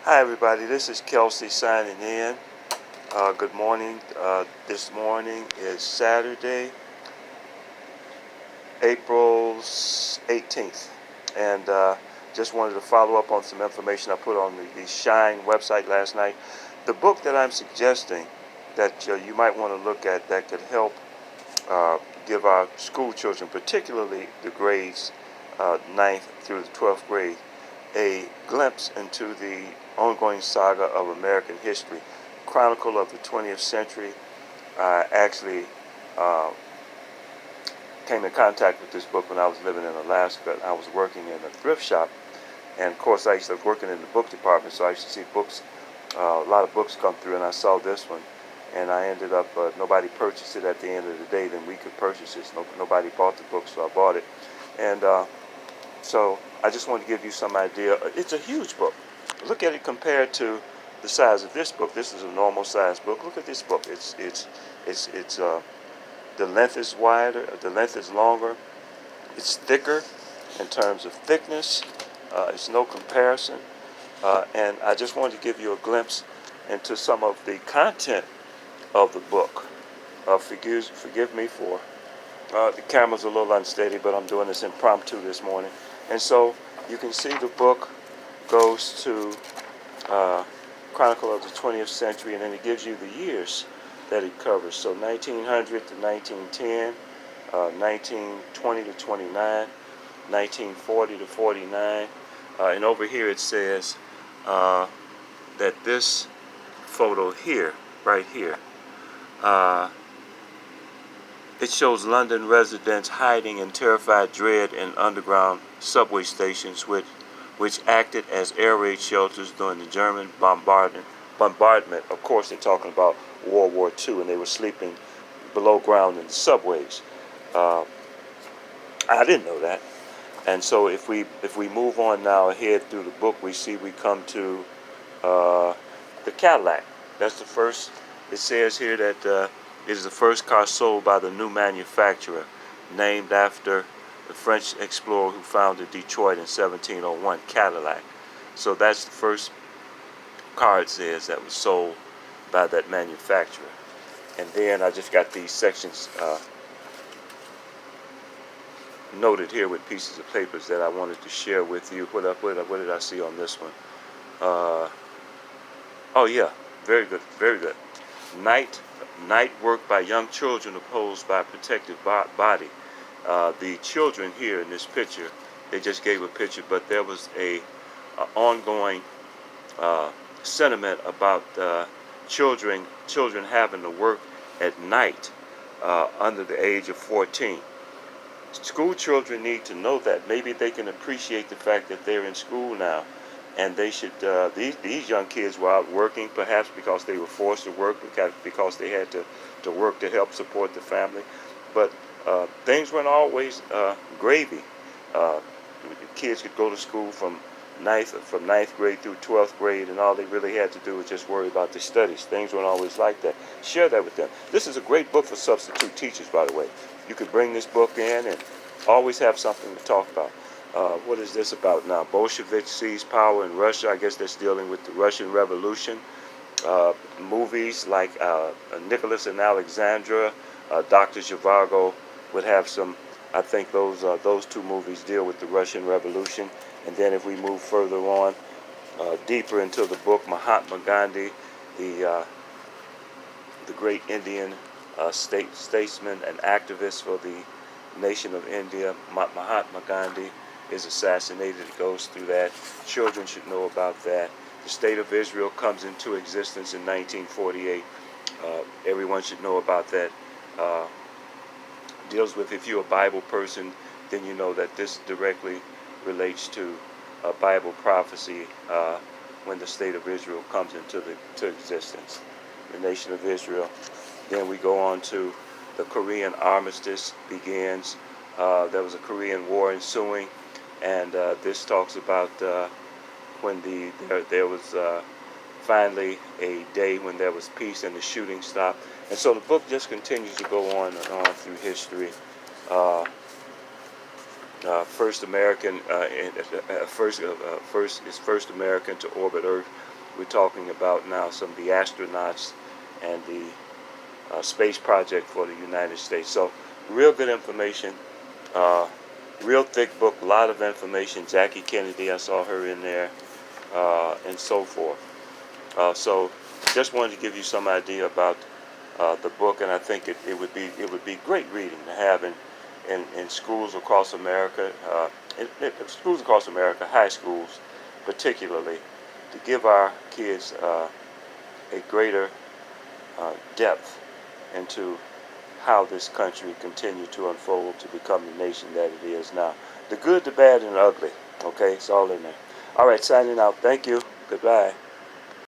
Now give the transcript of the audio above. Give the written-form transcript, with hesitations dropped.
Hi everybody, this is Kelsey signing in. Good morning. This morning is Saturday, April 18th. And just wanted to follow up on some information I put on the Shine website last night. The book that I'm suggesting that you might want to look at that could help uh, give our school children, particularly the grades 9th through the 12th grade, a glimpse into the ongoing saga of American history, Chronicle of the 20th Century. I actually uh, came in contact with this book when I was living in Alaska. I was working in a thrift shop, and of course I used to work in the book department, so I used to see books, a lot of books come through, and I saw this one, and I ended up, nobody purchased it at the end of the day, then we could purchase it. Nobody bought the book, so I bought it. And so I just wanted to give you some idea. It's a huge book. Look at it compared to the size of this book. This is a normal size book. Look at this book. It's the length is wider. The length is longer. It's thicker in terms of thickness. It's no comparison. And I just wanted to give you a glimpse into some of the content of the book. Forgive me for the camera's a little unsteady, but I'm doing this impromptu this morning. And so you can see the book goes to Chronicle of the 20th Century, and then it gives you the years that it covers. So 1900 to 1910, 1920 to 29, 1940 to 49. And over here it says that this photo here, right here, it shows London residents hiding in terrified dread in underground subway stations, which acted as air raid shelters during the German bombardment. Of course, they're talking about World War II, and they were sleeping below ground in the subways. I didn't know that. And so if we move on now ahead through the book, we come to the Cadillac. That's the first. It says here that it is the first car sold by the new manufacturer, named after the French explorer who founded Detroit in 1701, Cadillac. So that's the first car, it says, that was sold by that manufacturer. And then I just got these sections noted here with pieces of papers that I wanted to share with you. What did I see on this one? Oh yeah, very good, very good. Night work by young children opposed by protective body. The children here in this picture, they just gave a picture, but there was a ongoing sentiment about children having to work at night under the age of 14. School children need to know that. Maybe they can appreciate the fact that they're in school now, and they should. These young kids were out working, perhaps because they were forced to work, because they had to work to help support the family. But things weren't always gravy. Kids could go to school from ninth grade through 12th grade, and all they really had to do was just worry about their studies. Things weren't always like that. Share that with them. This is a great book for substitute teachers, by the way. You could bring this book in and always have something to talk about. What is this about now? Bolsheviks seize power in Russia. I guess that's dealing with the Russian Revolution. Movies like Nicholas and Alexandra, Dr. Zhivago would have some. I think those two movies deal with the Russian Revolution. And then if we move further on, deeper into the book, Mahatma Gandhi, the great Indian statesman and activist for the nation of India, Mahatma Gandhi, is assassinated. It goes through that. Children should know about that. The State of Israel comes into existence in 1948. Everyone should know about that. Deals with, if you're a Bible person, then you know that this directly relates to Bible prophecy when the State of Israel comes into existence, the nation of Israel. Then we go on to the Korean armistice begins. There was a Korean War ensuing, and this talks about when there was finally a day when there was peace and the shooting stopped. And so the book just continues to go on and on through history. First American, first American to orbit Earth. we're talking about now some of the astronauts and the space project for the United States. So real good information, uh, real thick book, a lot of information. Jackie Kennedy, I saw her in there, and so forth. So just wanted to give you some idea about the book, and I think it would be great reading to have in schools across America, in schools across America, high schools particularly, to give our kids a greater depth into how this country continued to unfold to become the nation that it is now. The good, the bad, and the ugly. Okay, it's all in there. All right, signing out. Thank you. Goodbye.